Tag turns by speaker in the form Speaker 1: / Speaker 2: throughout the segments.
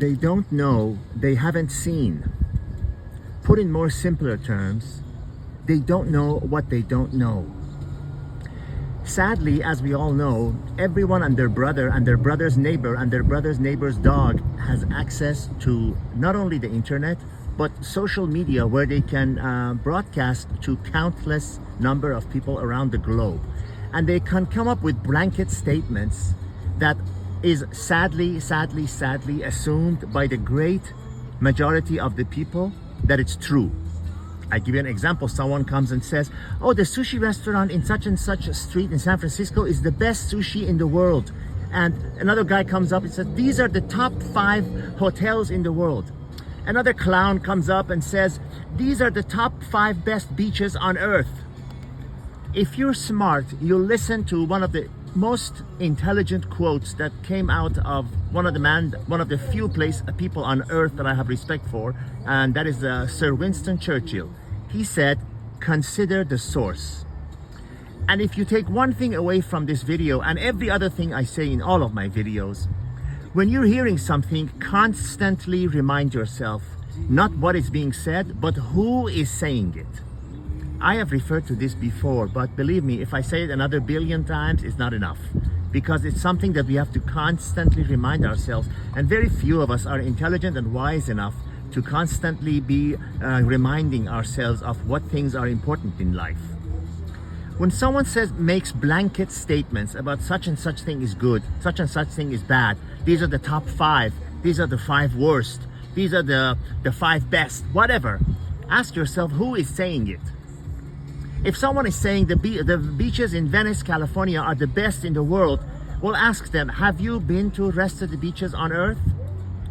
Speaker 1: They don't know, they haven't seen. Put in more simpler terms, they don't know what they don't know. Sadly, as we all know, everyone and their brother and their brother's neighbor and their brother's neighbor's dog has access to not only the internet, but social media, where they can broadcast to countless number of people around the globe. And they can come up with blanket statements that is sadly assumed by the great majority of the people that it's true. I give you an example. Someone comes and says, oh, the sushi restaurant in such and such a street in San Francisco is the best sushi in the world. And another guy comes up and says, these are the top 5 hotels in the world. Another clown comes up and says, these are the top 5 best beaches on earth. If you're smart, you'll listen to one of the most intelligent quotes that came out of one of the few people on earth that I have respect for, and that is Sir Winston Churchill. He said, consider the source. And if you take one thing away from this video and every other thing I say in all of my videos, when you're hearing something, constantly remind yourself not what is being said, but who is saying it. I have referred to this before, but believe me, if I say it another billion times, it's not enough, because it's something that we have to constantly remind ourselves, and very few of us are intelligent and wise enough to constantly be reminding ourselves of what things are important in life. When someone makes blanket statements about such and such thing is good, such and such thing is bad, these are the top 5, these are the 5 worst, these are the 5 best, whatever, ask yourself who is saying it. If someone is saying the beaches in Venice, California are the best in the world, well, ask them, have you been to the rest of the beaches on earth?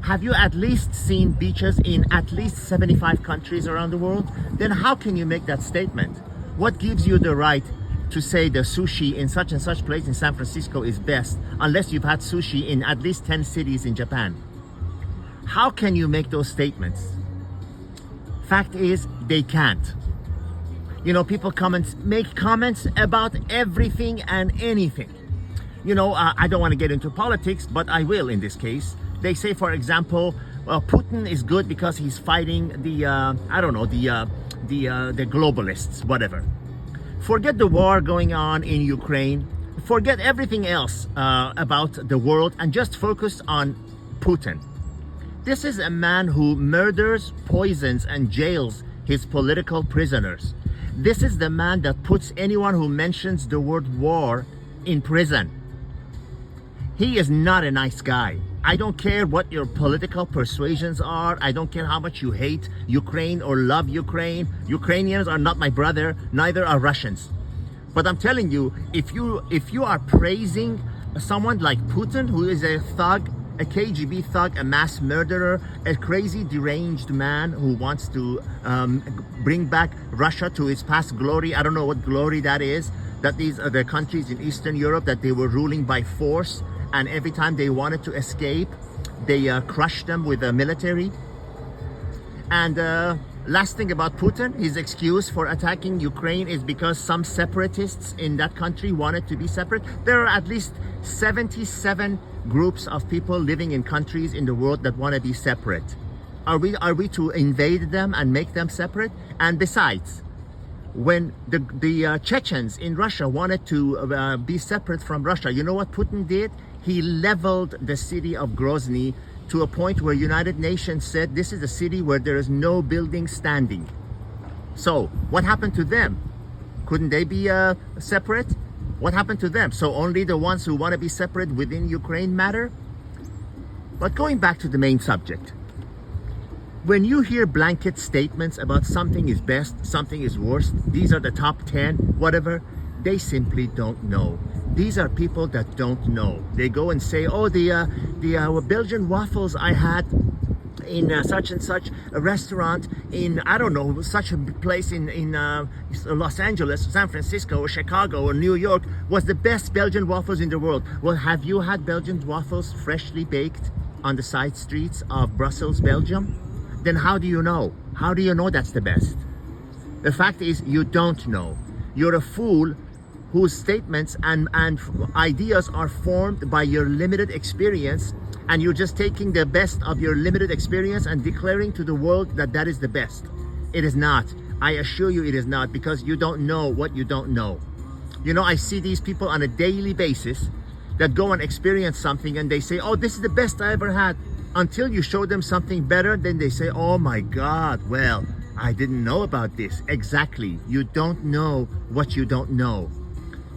Speaker 1: Have you at least seen beaches in at least 75 countries around the world? Then how can you make that statement? What gives you the right to say the sushi in such and such place in San Francisco is best, unless you've had sushi in at least 10 cities in Japan? How can you make those statements? Fact is, they can't. You know, people come and make comments about everything and anything. You know, I don't want to get into politics, but I will in this case. They say, for example, Putin is good because he's fighting the globalists, whatever. Forget the war going on in Ukraine. Forget everything else about the world and just focus on Putin. This is a man who murders, poisons, and jails his political prisoners. This is the man that puts anyone who mentions the word war in prison. He is not a nice guy. I don't care what your political persuasions are. I don't care how much you hate Ukraine or love Ukraine. Ukrainians are not my brother, neither are Russians. But I'm telling you, if you are praising someone like Putin, who is a thug, a KGB thug, a mass murderer, a crazy deranged man who wants to bring back Russia to its past glory. I don't know what glory that is. That these are the countries in Eastern Europe that they were ruling by force, and every time they wanted to escape, they crushed them with the military. And last thing about Putin, his excuse for attacking Ukraine is because some separatists in that country wanted to be separate. There are at least 77 groups of people living in countries in the world that want to be separate. Are we to invade them and make them separate? And besides, when the Chechens in Russia wanted to be separate from Russia, you know what Putin did? He leveled the city of Grozny to a point where United Nations said this is a city where there is no building standing. So what happened to them? Couldn't they be separate? What happened to them? So only the ones who want to be separate within Ukraine matter? But going back to the main subject, when you hear blanket statements about something is best, something is worst, these are the top 10, whatever, they simply don't know. These are people that don't know. They go and say, oh, the Belgian waffles I had in such and such a restaurant in, I don't know, such a place in Los Angeles, San Francisco, or Chicago, or New York was the best Belgian waffles in the world. Well, have you had Belgian waffles freshly baked on the side streets of Brussels, Belgium? Then how do you know? How do you know that's the best? The fact is, you don't know. You're a fool whose statements and ideas are formed by your limited experience and you're just taking the best of your limited experience and declaring to the world that that is the best. It is not. I assure you it is not, because you don't know what you don't know. You know, I see these people on a daily basis that go and experience something and they say, oh, this is the best I ever had. Until you show them something better, then they say, oh my God, well, I didn't know about this. Exactly. You don't know what you don't know.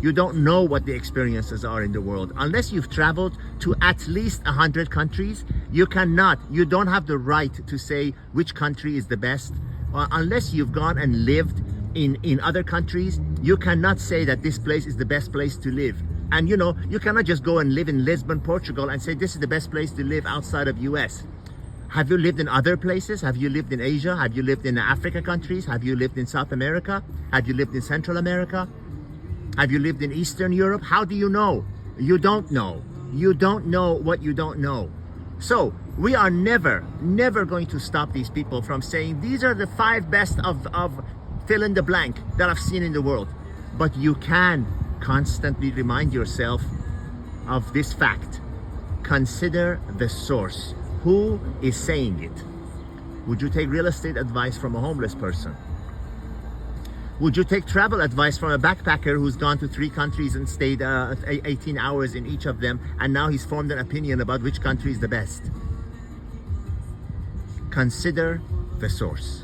Speaker 1: You don't know what the experiences are in the world. Unless you've traveled to at least 100 countries, you don't have the right to say which country is the best. Unless you've gone and lived in other countries, you cannot say that this place is the best place to live. And you know, you cannot just go and live in Lisbon, Portugal and say this is the best place to live outside of US. Have you lived in other places? Have you lived in Asia? Have you lived in Africa countries? Have you lived in South America? Have you lived in Central America? Have you lived in Eastern Europe? How do you know? You don't know. You don't know what you don't know. So we are never going to stop these people from saying these are the 5 best of fill in the blank that I've seen in the world. But you can constantly remind yourself of this fact. Consider the source. Who is saying it? Would you take real estate advice from a homeless person? Would you take travel advice from a backpacker who's gone to 3 countries and stayed 18 hours in each of them, and now he's formed an opinion about which country is the best? Consider the source.